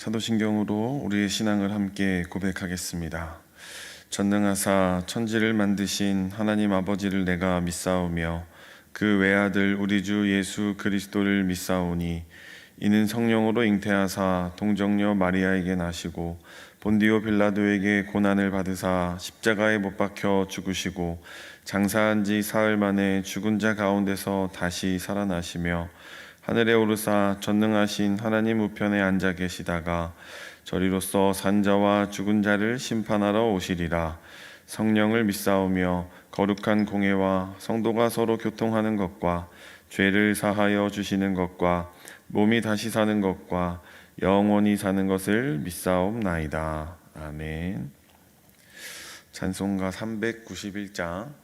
사도신경으로 우리의 신앙을 함께 고백하겠습니다. 전능하사 천지를 만드신 하나님 아버지를 내가 믿사오며 그 외아들 우리 주 예수 그리스도를 믿사오니 이는 성령으로 잉태하사 동정녀 마리아에게 나시고 본디오 빌라도에게 고난을 받으사 십자가에 못 박혀 죽으시고 장사한 지 사흘 만에 죽은 자 가운데서 다시 살아나시며 하늘에 오르사 전능하신 하나님 우편에 앉아 계시다가 저리로서 산자와 죽은 자를 심판하러 오시리라. 성령을 믿사오며 거룩한 공회와 성도가 서로 교통하는 것과 죄를 사하여 주시는 것과 몸이 다시 사는 것과 영원히 사는 것을 믿사옵나이다. 아멘. 찬송가 391장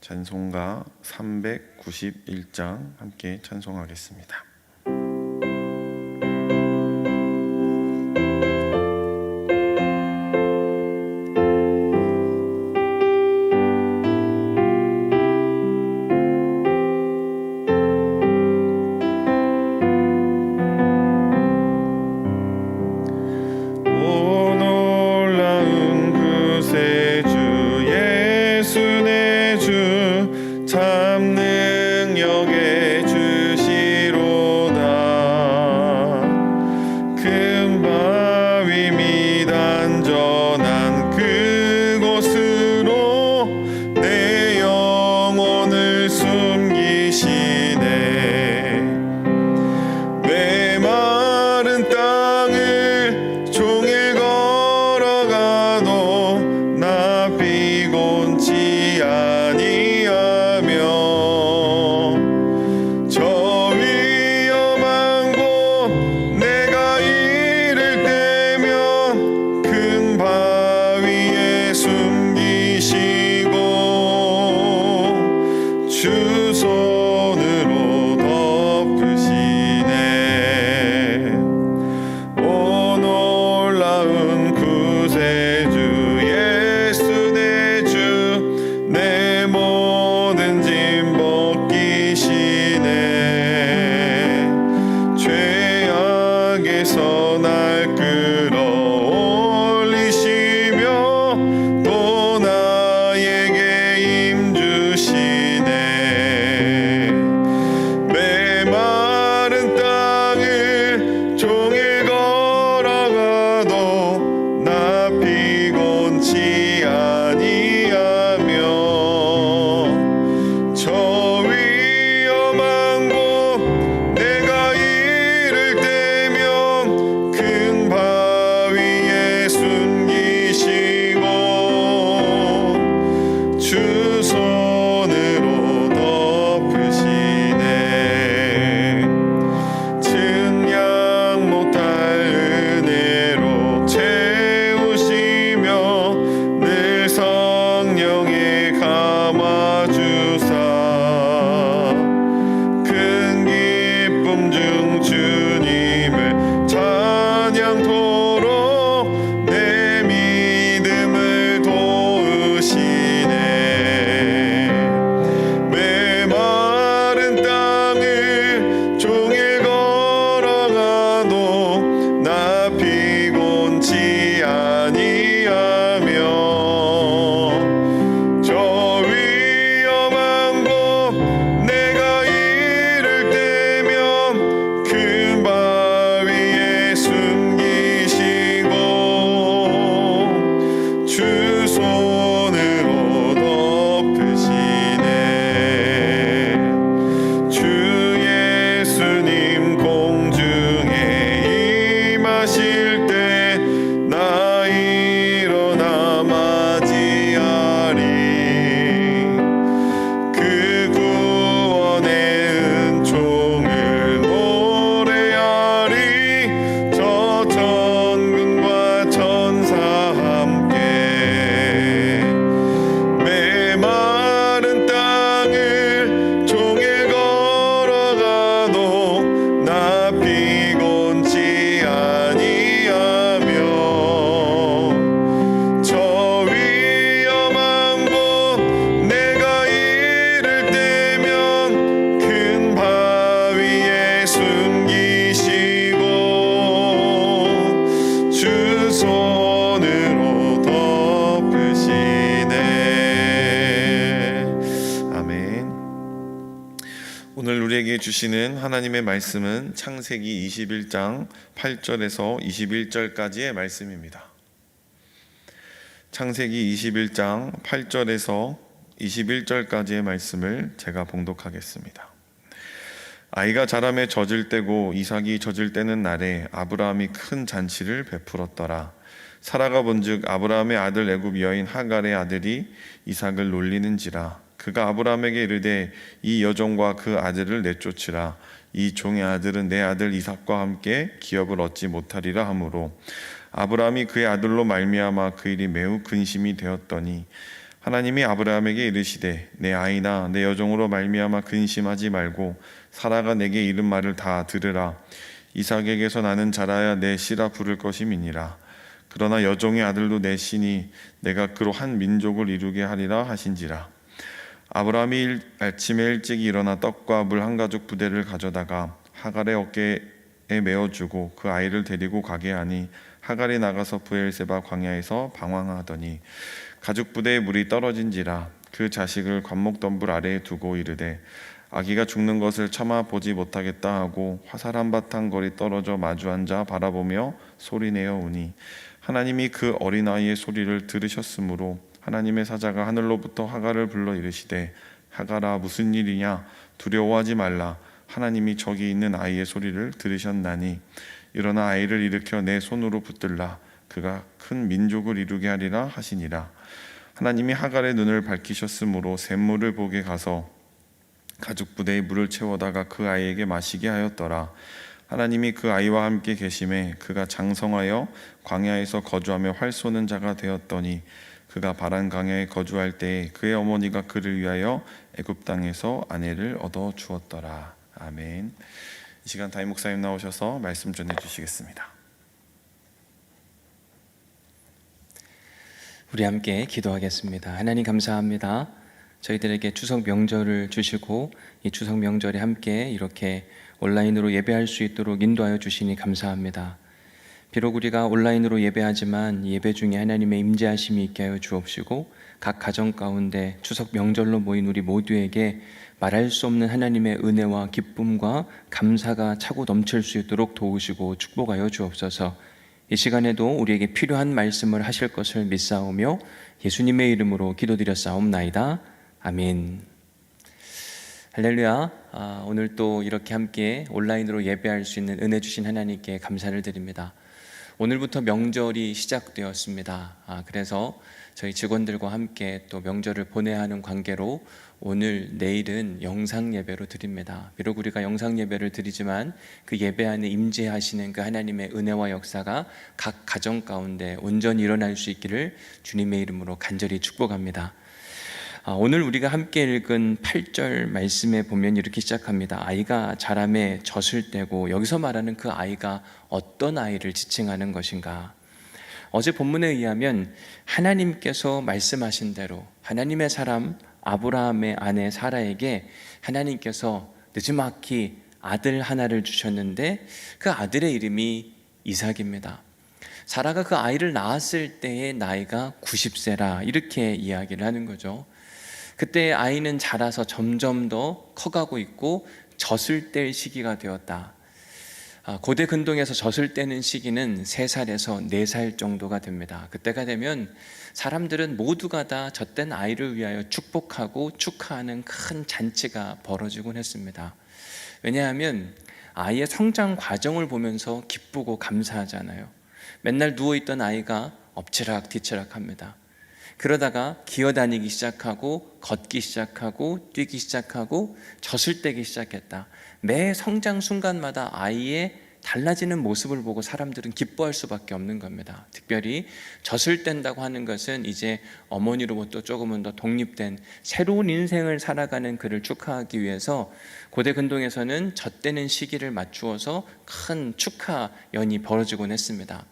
찬송가 391장 함께 찬송하겠습니다. 참 능력의 주시로 오늘 우리에게 주시는 하나님의 말씀은 창세기 21장 8절에서 21절까지의 말씀입니다. 창세기 21장 8절에서 21절까지의 말씀을 제가 봉독하겠습니다. 아이가 자라매 젖을 때고 이삭이 젖을 때는 날에 아브라함이 큰 잔치를 베풀었더라. 사라가 본즉 아브라함의 아들 애굽 여인 하갈의 아들이 이삭을 놀리는지라. 그가 아브라함에게 이르되 이 여종과 그 아들을 내쫓으라. 이 종의 아들은 내 아들 이삭과 함께 기업을 얻지 못하리라 하므로 아브라함이 그의 아들로 말미암아 그 일이 매우 근심이 되었더니 하나님이 아브라함에게 이르시되 내 아이나 내 여종으로 말미암아 근심하지 말고 사라가 내게 이른 말을 다 들으라. 이삭에게서 나는 자라야 내 씨라 부를 것임이니라. 그러나 여종의 아들도 내 씨니 내가 그로 한 민족을 이루게 하리라 하신지라. 아브라함이 아침에 일찍 일어나 떡과 물 한 가죽 부대를 가져다가 하갈의 어깨에 메어주고 그 아이를 데리고 가게 하니 하갈이 나가서 브엘세바 광야에서 방황하더니 가죽 부대에 물이 떨어진지라. 그 자식을 관목덤불 아래에 두고 이르되 아기가 죽는 것을 참아 보지 못하겠다 하고 화살 한바탕 거리 떨어져 마주 앉아 바라보며 소리내어 우니 하나님이 그 어린아이의 소리를 들으셨으므로 하나님의 사자가 하늘로부터 하갈을 불러 이르시되 하갈아 무슨 일이냐 두려워하지 말라. 하나님이 저기 있는 아이의 소리를 들으셨나니 일어나 아이를 일으켜 내 손으로 붙들라. 그가 큰 민족을 이루게 하리라 하시니라. 하나님이 하갈의 눈을 밝히셨으므로 샘물을 보게 가서 가죽 부대에 물을 채워다가 그 아이에게 마시게 하였더라. 하나님이 그 아이와 함께 계심에 그가 장성하여 광야에서 거주하며 활 쏘는 자가 되었더니 그가 바란 광야에 거주할 때에 그의 어머니가 그를 위하여 애굽 땅에서 아내를 얻어 주었더라. 아멘. 이 시간 담임 목사님 나오셔서 말씀 전해 주시겠습니다. 우리 함께 기도하겠습니다. 하나님 감사합니다. 저희들에게 추석 명절을 주시고 이 추석 명절에 함께 이렇게 온라인으로 예배할 수 있도록 인도하여 주시니 감사합니다. 비록 우리가 온라인으로 예배하지만 예배 중에 하나님의 임재하심이 있게 하여 주옵시고 각 가정 가운데 추석 명절로 모인 우리 모두에게 말할 수 없는 하나님의 은혜와 기쁨과 감사가 차고 넘칠 수 있도록 도우시고 축복하여 주옵소서. 이 시간에도 우리에게 필요한 말씀을 하실 것을 믿사오며 예수님의 이름으로 기도드렸사옵나이다. 아멘. 할렐루야. 오늘 또 이렇게 함께 온라인으로 예배할 수 있는 은혜 주신 하나님께 감사를 드립니다. 오늘부터 명절이 시작되었습니다. 그래서 저희 직원들과 함께 또 명절을 보내야 하는 관계로 오늘 내일은 영상 예배로 드립니다. 비록 우리가 영상 예배를 드리지만 그 예배 안에 임재하시는 그 하나님의 은혜와 역사가 각 가정 가운데 온전히 일어날 수 있기를 주님의 이름으로 간절히 축복합니다. 오늘 우리가 함께 읽은 8절 말씀에 보면 이렇게 시작합니다. 아이가 자라매 젖을 떼고, 여기서 말하는 그 아이가 어떤 아이를 지칭하는 것인가? 어제 본문에 의하면 하나님께서 말씀하신 대로 하나님의 사람 아브라함의 아내 사라에게 하나님께서 느지막이 아들 하나를 주셨는데 그 아들의 이름이 이삭입니다. 사라가 그 아이를 낳았을 때의 나이가 90세라 이렇게 이야기를 하는 거죠. 그때 아이는 자라서 점점 더 커가고 있고 젖을 뗄 시기가 되었다. 고대 근동에서 젖을 떼는 시기는 3살에서 4살 정도가 됩니다. 그때가 되면 사람들은 모두가 다 젖된 아이를 위하여 축복하고 축하하는 큰 잔치가 벌어지곤 했습니다. 왜냐하면 아이의 성장 과정을 보면서 기쁘고 감사하잖아요. 맨날 누워있던 아이가 엎치락 뒤치락 합니다. 그러다가 기어다니기 시작하고 걷기 시작하고 뛰기 시작하고 젖을 떼기 시작했다. 매 성장 순간마다 아이의 달라지는 모습을 보고 사람들은 기뻐할 수밖에 없는 겁니다. 특별히 젖을 뗀다고 하는 것은 이제 어머니로부터 조금은 더 독립된 새로운 인생을 살아가는 그를 축하하기 위해서 고대 근동에서는 젖떼는 시기를 맞추어서 큰 축하 연이 벌어지곤 했습니다.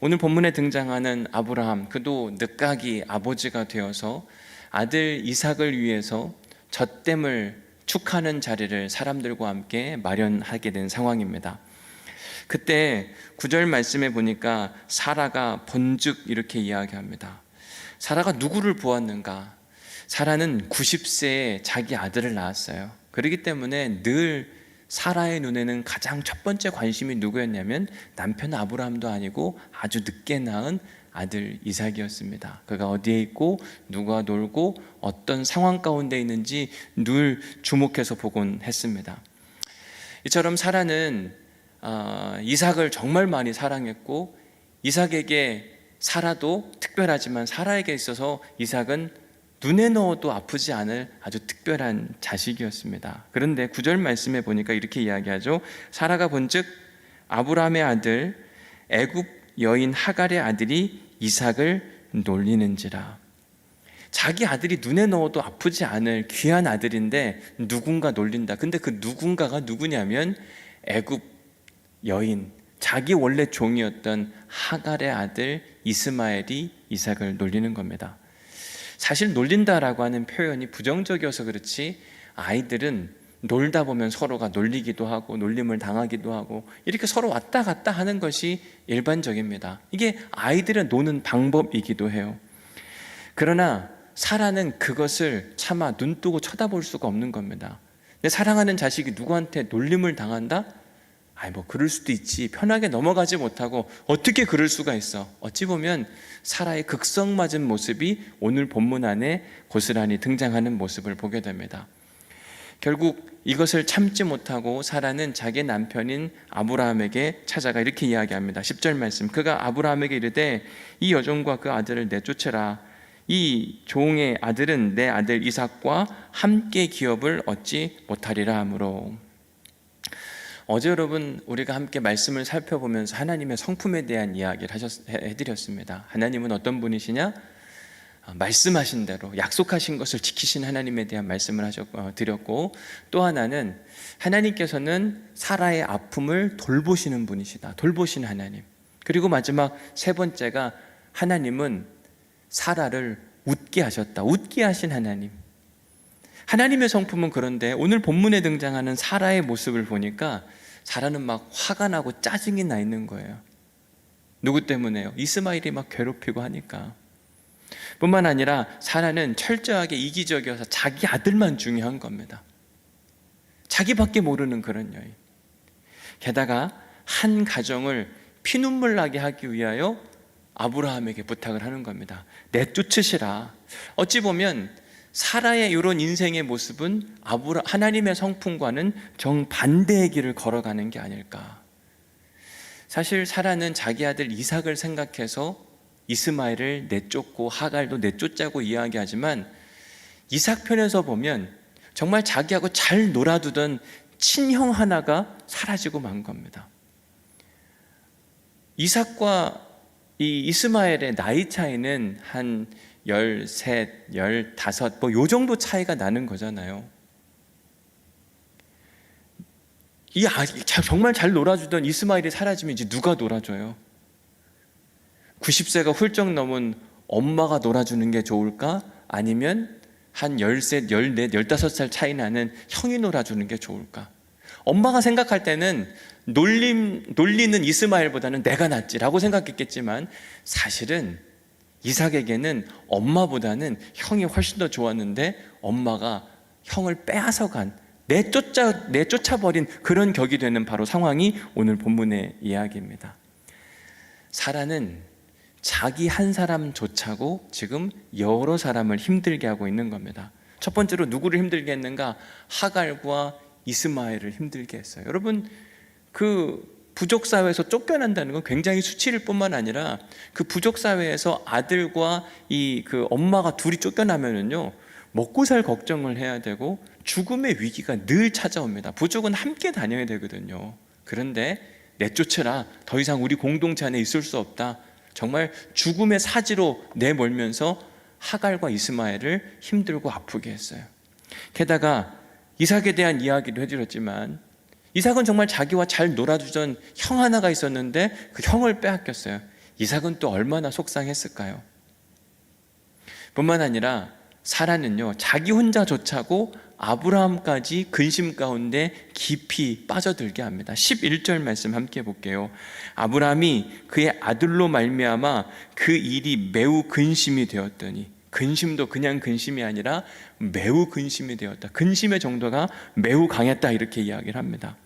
오늘 본문에 등장하는 아브라함, 그도 늦가기 아버지가 되어서 아들 이삭을 위해서 젖댐을 축하하는 자리를 사람들과 함께 마련하게 된 상황입니다. 그때 9절 말씀에 보니까 사라가 본즉 이렇게 이야기합니다. 사라가 누구를 보았는가? 사라는 90세에 자기 아들을 낳았어요. 그렇기 때문에 늘 사라의 눈에는 가장 첫 번째 관심이 누구였냐면 남편 아브라함도 아니고 아주 늦게 낳은 아들 이삭이었습니다. 그가 어디에 있고 누가 놀고 어떤 상황 가운데 있는지 늘 주목해서 보곤 했습니다. 이처럼 사라는 이삭을 정말 많이 사랑했고, 이삭에게 사라도 특별하지만 사라에게 있어서 이삭은 눈에 넣어도 아프지 않을 아주 특별한 자식이었습니다. 그런데 9절 말씀에 보니까 이렇게 이야기하죠. 사라가 본즉 아브라함의 아들 애굽 여인 하갈의 아들이 이삭을 놀리는지라. 자기 아들이 눈에 넣어도 아프지 않을 귀한 아들인데 누군가 놀린다. 근데 그 누군가가 누구냐면 애굽 여인, 자기 원래 종이었던 하갈의 아들 이스마엘이 이삭을 놀리는 겁니다. 사실 놀린다라고 하는 표현이 부정적이어서 그렇지, 아이들은 놀다 보면 서로가 놀리기도 하고 놀림을 당하기도 하고 이렇게 서로 왔다 갔다 하는 것이 일반적입니다. 이게 아이들은 노는 방법이기도 해요. 그러나 사라는 그것을 차마 눈 뜨고 쳐다볼 수가 없는 겁니다. 내 사랑하는 자식이 누구한테 놀림을 당한다? 뭐 그럴 수도 있지, 편하게 넘어가지 못하고 어떻게 그럴 수가 있어. 어찌 보면 사라의 극성맞은 모습이 오늘 본문 안에 고스란히 등장하는 모습을 보게 됩니다. 결국 이것을 참지 못하고 사라는 자기 남편인 아브라함에게 찾아가 이렇게 이야기합니다. 10절 말씀, 그가 아브라함에게 이르되 이 여종과 그 아들을 내쫓으라. 이 종의 아들은 내 아들 이삭과 함께 기업을 얻지 못하리라 하므로. 어제 여러분 우리가 함께 말씀을 살펴보면서 하나님의 성품에 대한 이야기를 해드렸습니다. 하나님은 어떤 분이시냐? 말씀하신 대로 약속하신 것을 지키신 하나님에 대한 말씀을 드렸고, 또 하나는 하나님께서는 사라의 아픔을 돌보시는 분이시다. 돌보신 하나님. 그리고 마지막 세 번째가 하나님은 사라를 웃게 하셨다. 웃게 하신 하나님. 하나님의 성품은 그런데 오늘 본문에 등장하는 사라의 모습을 보니까 사라는 막 화가 나고 짜증이 나 있는 거예요. 누구 때문에요? 이스마엘이 막 괴롭히고 하니까. 뿐만 아니라 사라는 철저하게 이기적이어서 자기 아들만 중요한 겁니다. 자기밖에 모르는 그런 여인. 게다가 한 가정을 피눈물 나게 하기 위하여 아브라함에게 부탁을 하는 겁니다. 내쫓으시라. 어찌 보면 사라의 이런 인생의 모습은 하나님의 성품과는 정반대의 길을 걸어가는 게 아닐까. 사실 사라는 자기 아들 이삭을 생각해서 이스마엘을 내쫓고 하갈도 내쫓자고 이야기하지만, 이삭 편에서 보면 정말 자기하고 잘 놀아두던 친형 하나가 사라지고 만 겁니다. 이삭과 이 이스마엘의 나이 차이는 한 13, 15, 요 정도 차이가 나는 거잖아요. 정말 잘 놀아주던 이스마엘이 사라지면 이제 누가 놀아줘요? 90세가 훌쩍 넘은 엄마가 놀아주는 게 좋을까? 아니면 한 13, 14, 15살 차이 나는 형이 놀아주는 게 좋을까? 엄마가 생각할 때는 놀리는 이스마엘보다는 내가 낫지라고 생각했겠지만, 사실은 이삭에게는 엄마보다는 형이 훨씬 더 좋았는데 엄마가 형을 빼앗아간, 내쫓아버린 그런 격이 되는 바로 상황이 오늘 본문의 이야기입니다. 사라는 자기 한 사람 조차고 지금 여러 사람을 힘들게 하고 있는 겁니다. 첫 번째로 누구를 힘들게 했는가? 하갈과 이스마엘을 힘들게 했어요. 여러분, 그 부족 사회에서 쫓겨난다는 건 굉장히 수치일 뿐만 아니라, 그 부족 사회에서 아들과 그 엄마가 둘이 쫓겨나면은요, 먹고 살 걱정을 해야 되고 죽음의 위기가 늘 찾아옵니다. 부족은 함께 다녀야 되거든요. 그런데 내쫓으라. 더 이상 우리 공동체 안에 있을 수 없다. 정말 죽음의 사지로 내몰면서 하갈과 이스마엘을 힘들고 아프게 했어요. 게다가 이삭에 대한 이야기도 해드렸지만, 이삭은 정말 자기와 잘 놀아주던 형 하나가 있었는데 그 형을 빼앗겼어요. 이삭은 또 얼마나 속상했을까요? 뿐만 아니라 사라는요, 자기 혼자 조차고 아브라함까지 근심 가운데 깊이 빠져들게 합니다. 11절 말씀 함께 볼게요. 아브라함이 그의 아들로 말미암아 그 일이 매우 근심이 되었더니, 근심도 그냥 근심이 아니라 매우 근심이 되었다. 근심의 정도가 매우 강했다, 이렇게 이야기를 합니다.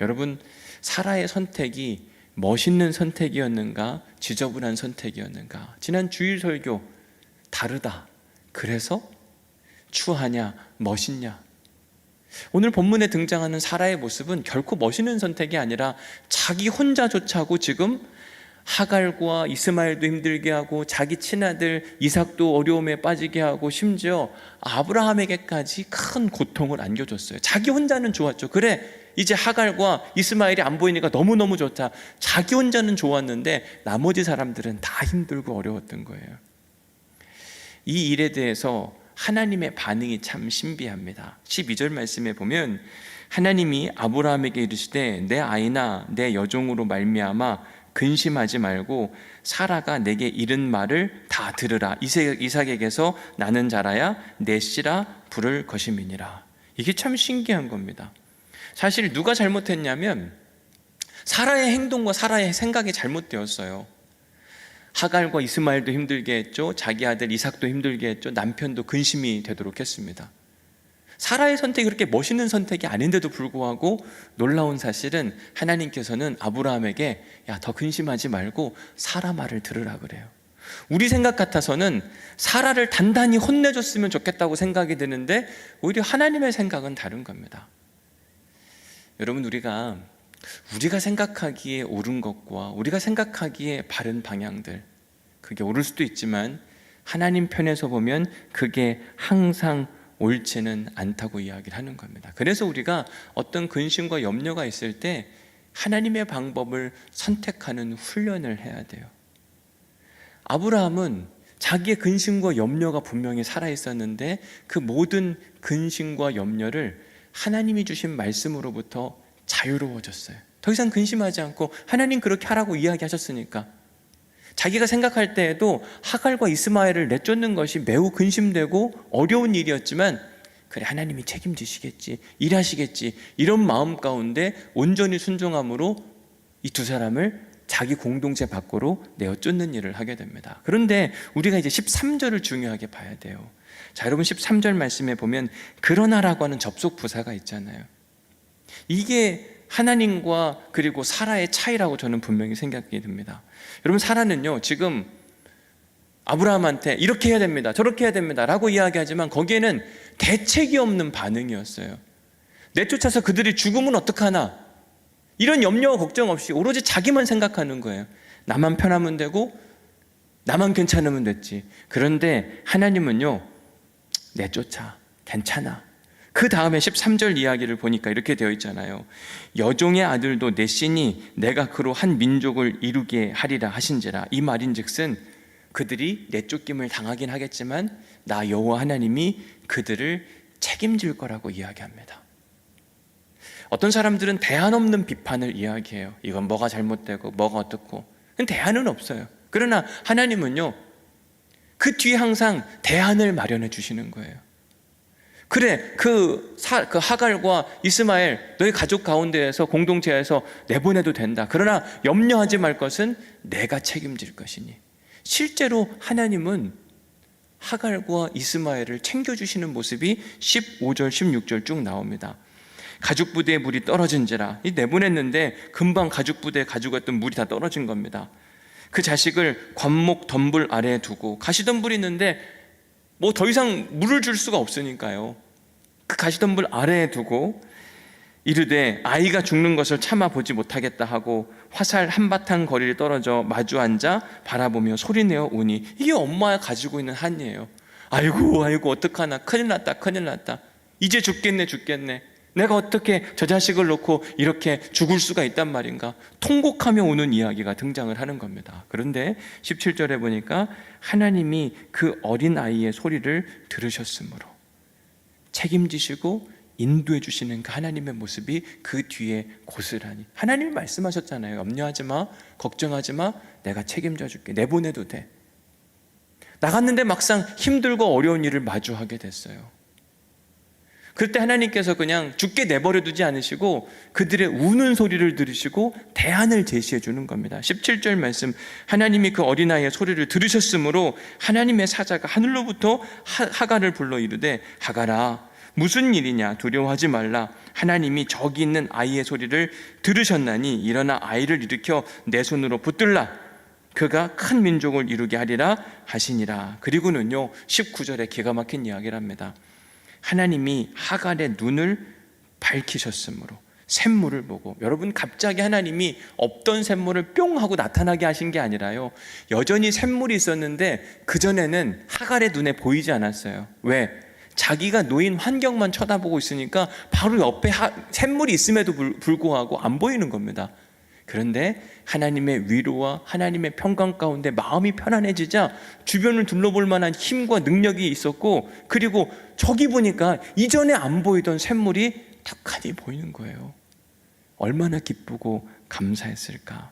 여러분, 사라의 선택이 멋있는 선택이었는가, 지저분한 선택이었는가? 지난 주일 설교 다르다. 그래서 추하냐, 멋있냐? 오늘 본문에 등장하는 사라의 모습은 결코 멋있는 선택이 아니라 자기 혼자조차고 지금 하갈과 이스마엘도 힘들게 하고 자기 친아들 이삭도 어려움에 빠지게 하고 심지어 아브라함에게까지 큰 고통을 안겨줬어요. 자기 혼자는 좋았죠. 그래, 이제 하갈과 이스마엘이 안 보이니까 너무너무 좋다. 자기 혼자는 좋았는데 나머지 사람들은 다 힘들고 어려웠던 거예요. 이 일에 대해서 하나님의 반응이 참 신비합니다. 12절 말씀에 보면 하나님이 아브라함에게 이르시되 내 아이나 내 여종으로 말미암아 근심하지 말고 사라가 내게 이른 말을 다 들으라. 이삭에게서 나는 자라야 내 씨라 부를 것임이니라. 이게 참 신기한 겁니다. 사실 누가 잘못했냐면 사라의 행동과 사라의 생각이 잘못되었어요. 하갈과 이스마엘도 힘들게 했죠. 자기 아들 이삭도 힘들게 했죠. 남편도 근심이 되도록 했습니다. 사라의 선택이 그렇게 멋있는 선택이 아닌데도 불구하고 놀라운 사실은 하나님께서는 아브라함에게 야, 더 근심하지 말고 사라 말을 들으라 그래요. 우리 생각 같아서는 사라를 단단히 혼내줬으면 좋겠다고 생각이 드는데 오히려 하나님의 생각은 다른 겁니다. 여러분, 우리가 생각하기에 옳은 것과 우리가 생각하기에 바른 방향들, 그게 옳을 수도 있지만 하나님 편에서 보면 그게 항상 옳지는 않다고 이야기를 하는 겁니다. 그래서 우리가 어떤 근심과 염려가 있을 때 하나님의 방법을 선택하는 훈련을 해야 돼요. 아브라함은 자기의 근심과 염려가 분명히 살아있었는데 그 모든 근심과 염려를 하나님이 주신 말씀으로부터 자유로워졌어요. 더 이상 근심하지 않고 하나님 그렇게 하라고 이야기하셨으니까. 자기가 생각할 때에도 하갈과 이스마엘을 내쫓는 것이 매우 근심되고 어려운 일이었지만 그래, 하나님이 책임지시겠지, 일하시겠지, 이런 마음 가운데 온전히 순종함으로 이 두 사람을 자기 공동체 밖으로 내어 쫓는 일을 하게 됩니다. 그런데 우리가 이제 13절을 중요하게 봐야 돼요. 자, 여러분, 13절 말씀에 보면 그러나라고 하는 접속 부사가 있잖아요. 이게 하나님과 그리고 사라의 차이라고 저는 분명히 생각이 듭니다. 여러분, 사라는요 지금 아브라함한테 이렇게 해야 됩니다, 저렇게 해야 됩니다 라고 이야기하지만 거기에는 대책이 없는 반응이었어요. 내쫓아서 그들이 죽으면 어떡하나, 이런 염려와 걱정 없이 오로지 자기만 생각하는 거예요. 나만 편하면 되고 나만 괜찮으면 됐지. 그런데 하나님은요, 내쫓아, 괜찮아. 그 다음에 13절 이야기를 보니까 이렇게 되어 있잖아요. 여종의 아들도 내 씨니 내가 그로 한 민족을 이루게 하리라 하신지라. 이 말인즉슨 그들이 내쫓김을 당하긴 하겠지만 나 여호와 하나님이 그들을 책임질 거라고 이야기합니다. 어떤 사람들은 대안 없는 비판을 이야기해요. 이건 뭐가 잘못되고 뭐가 어떻고. 대안은 없어요. 그러나 하나님은요, 그 뒤에 항상 대안을 마련해 주시는 거예요. 그래, 그 하갈과 이스마엘 너희 가족 가운데에서 공동체에서 내보내도 된다. 그러나 염려하지 말 것은 내가 책임질 것이니. 실제로 하나님은 하갈과 이스마엘을 챙겨주시는 모습이 15절 16절 쭉 나옵니다. 가죽 부대에 물이 떨어진지라. 내보냈는데 금방 가죽 부대에 가지고 갔던 물이 다 떨어진 겁니다. 그 자식을 관목 덤불 아래에 두고, 가시덤불이 있는데 뭐 더 이상 물을 줄 수가 없으니까요, 그 가시덤불 아래에 두고 이르되 아이가 죽는 것을 참아 보지 못하겠다 하고 화살 한바탕 거리를 떨어져 마주 앉아 바라보며 소리내어 우니. 이게 엄마가 가지고 있는 한이에요. 아이고 어떡하나, 큰일 났다. 이제 죽겠네. 내가 어떻게 저 자식을 놓고 이렇게 죽을 수가 있단 말인가. 통곡하며 우는 이야기가 등장을 하는 겁니다. 그런데 17절에 보니까 하나님이 그 어린 아이의 소리를 들으셨으므로 책임지시고 인도해 주시는 그 하나님의 모습이 그 뒤에 고스란히. 하나님이 말씀하셨잖아요. 염려하지 마, 걱정하지 마, 내가 책임져 줄게. 내보내도 돼. 나갔는데 막상 힘들고 어려운 일을 마주하게 됐어요. 그때 하나님께서 그냥 죽게 내버려 두지 않으시고 그들의 우는 소리를 들으시고 대안을 제시해 주는 겁니다. 17절 말씀, 하나님이 그 어린아이의 소리를 들으셨으므로 하나님의 사자가 하늘로부터 하갈을 불러 이르되 하갈아 무슨 일이냐, 두려워하지 말라. 하나님이 저기 있는 아이의 소리를 들으셨나니 일어나 아이를 일으켜 내 손으로 붙들라. 그가 큰 민족을 이루게 하리라 하시니라. 그리고는요 19절에 기가 막힌 이야기를 합니다. 하나님이 하갈의 눈을 밝히셨으므로 샘물을 보고, 여러분 갑자기 하나님이 없던 샘물을 뿅 하고 나타나게 하신 게 아니라요, 여전히 샘물이 있었는데 그전에는 하갈의 눈에 보이지 않았어요. 왜? 자기가 놓인 환경만 쳐다보고 있으니까 바로 옆에 샘물이 있음에도 불구하고 안 보이는 겁니다. 그런데 하나님의 위로와 하나님의 평강 가운데 마음이 편안해지자 주변을 둘러볼 만한 힘과 능력이 있었고, 그리고 저기 보니까 이전에 안 보이던 샘물이 탁하니 보이는 거예요. 얼마나 기쁘고 감사했을까.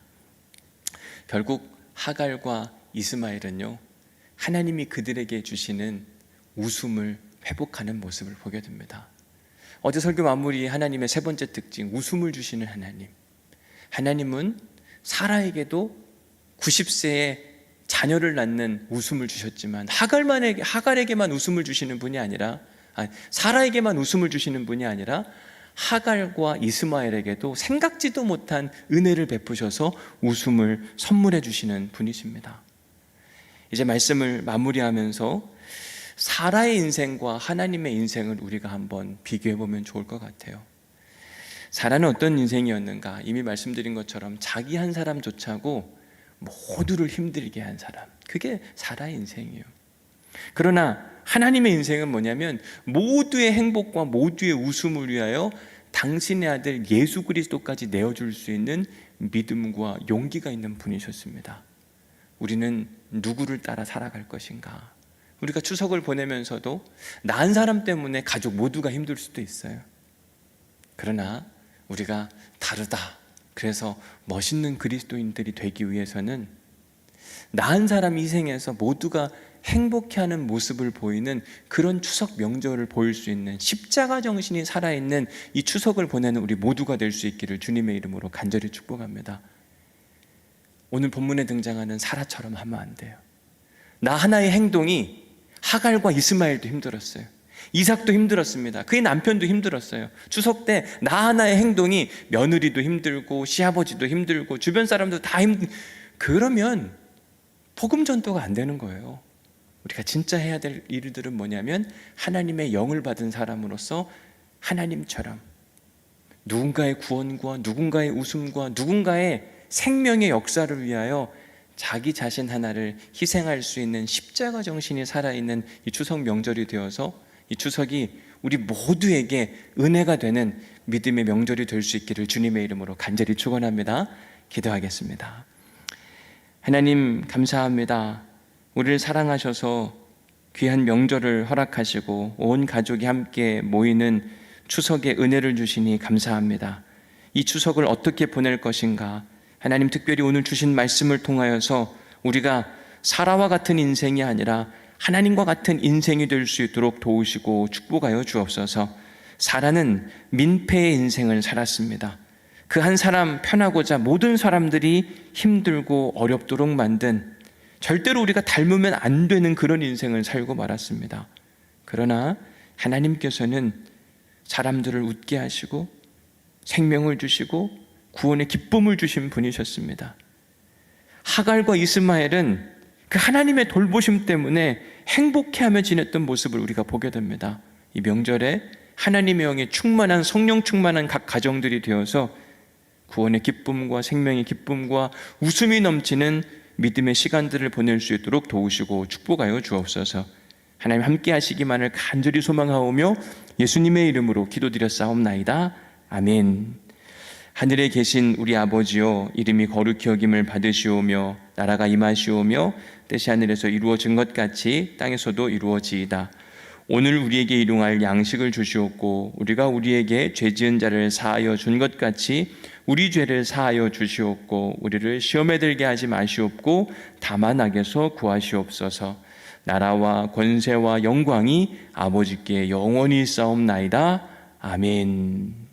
결국 하갈과 이스마엘은요, 하나님이 그들에게 주시는 웃음을 회복하는 모습을 보게 됩니다. 어제 설교 마무리 하나님의 세 번째 특징, 웃음을 주시는 하나님. 하나님은 사라에게도 90세에 자녀를 낳는 웃음을 주셨지만 하갈에게만 웃음을 주시는 분이 아니라, 사라에게만 웃음을 주시는 분이 아니라 하갈과 이스마엘에게도 생각지도 못한 은혜를 베푸셔서 웃음을 선물해 주시는 분이십니다. 이제 말씀을 마무리하면서 사라의 인생과 하나님의 인생을 우리가 한번 비교해 보면 좋을 것 같아요. 사라는 어떤 인생이었는가? 이미 말씀드린 것처럼 자기 한 사람 쫓아고 모두를 힘들게 한 사람, 그게 사라의 인생이에요. 그러나 하나님의 인생은 뭐냐면 모두의 행복과 모두의 웃음을 위하여 당신의 아들 예수 그리스도까지 내어줄 수 있는 믿음과 용기가 있는 분이셨습니다. 우리는 누구를 따라 살아갈 것인가? 우리가 추석을 보내면서도 낳은 사람 때문에 가족 모두가 힘들 수도 있어요. 그러나 우리가 다르다, 그래서 멋있는 그리스도인들이 되기 위해서는 낳은 사람 희생해서 모두가 행복해하는 모습을 보이는 그런 추석 명절을 보일 수 있는 십자가 정신이 살아있는 이 추석을 보내는 우리 모두가 될 수 있기를 주님의 이름으로 간절히 축복합니다. 오늘 본문에 등장하는 사라처럼 하면 안 돼요. 나 하나의 행동이 하갈과 이스마엘도 힘들었어요. 이삭도 힘들었습니다. 그의 남편도 힘들었어요. 추석 때 나 하나의 행동이 며느리도 힘들고 시아버지도 힘들고 주변 사람도 다 그러면 복음 전도가 안 되는 거예요. 우리가 진짜 해야 될 일들은 뭐냐면 하나님의 영을 받은 사람으로서 하나님처럼 누군가의 구원과 누군가의 웃음과 누군가의 생명의 역사를 위하여 자기 자신 하나를 희생할 수 있는 십자가 정신이 살아있는 이 추석 명절이 되어서 이 추석이 우리 모두에게 은혜가 되는 믿음의 명절이 될 수 있기를 주님의 이름으로 간절히 축원합니다. 기도하겠습니다. 하나님 감사합니다. 우리를 사랑하셔서 귀한 명절을 허락하시고 온 가족이 함께 모이는 추석의 은혜를 주시니 감사합니다. 이 추석을 어떻게 보낼 것인가? 하나님, 특별히 오늘 주신 말씀을 통하여서 우리가 사라와 같은 인생이 아니라 하나님과 같은 인생이 될 수 있도록 도우시고 축복하여 주옵소서. 사라는 민폐의 인생을 살았습니다. 그 한 사람 편하고자 모든 사람들이 힘들고 어렵도록 만든, 절대로 우리가 닮으면 안 되는 그런 인생을 살고 말았습니다. 그러나 하나님께서는 사람들을 웃게 하시고 생명을 주시고 구원의 기쁨을 주신 분이셨습니다. 하갈과 이스마엘은 그 하나님의 돌보심 때문에 행복해하며 지냈던 모습을 우리가 보게 됩니다. 이 명절에 하나님의 영에 충만한, 성령 충만한 각 가정들이 되어서 구원의 기쁨과 생명의 기쁨과 웃음이 넘치는 믿음의 시간들을 보낼 수 있도록 도우시고 축복하여 주옵소서. 하나님 함께 하시기만을 간절히 소망하오며 예수님의 이름으로 기도드렸사옵나이다. 아멘. 하늘에 계신 우리 아버지여, 이름이 거룩히 여김을 받으시오며 나라가 임하시오며 뜻이 하늘에서 이루어진 것 같이 땅에서도 이루어지이다. 오늘 우리에게 일용할 양식을 주시옵고 우리가 우리에게 죄 지은 자를 사하여 준 것 같이 우리 죄를 사하여 주시옵고 우리를 시험에 들게 하지 마시옵고 다만 악에서 구하시옵소서. 나라와 권세와 영광이 아버지께 영원히 있사옵나이다. 아멘.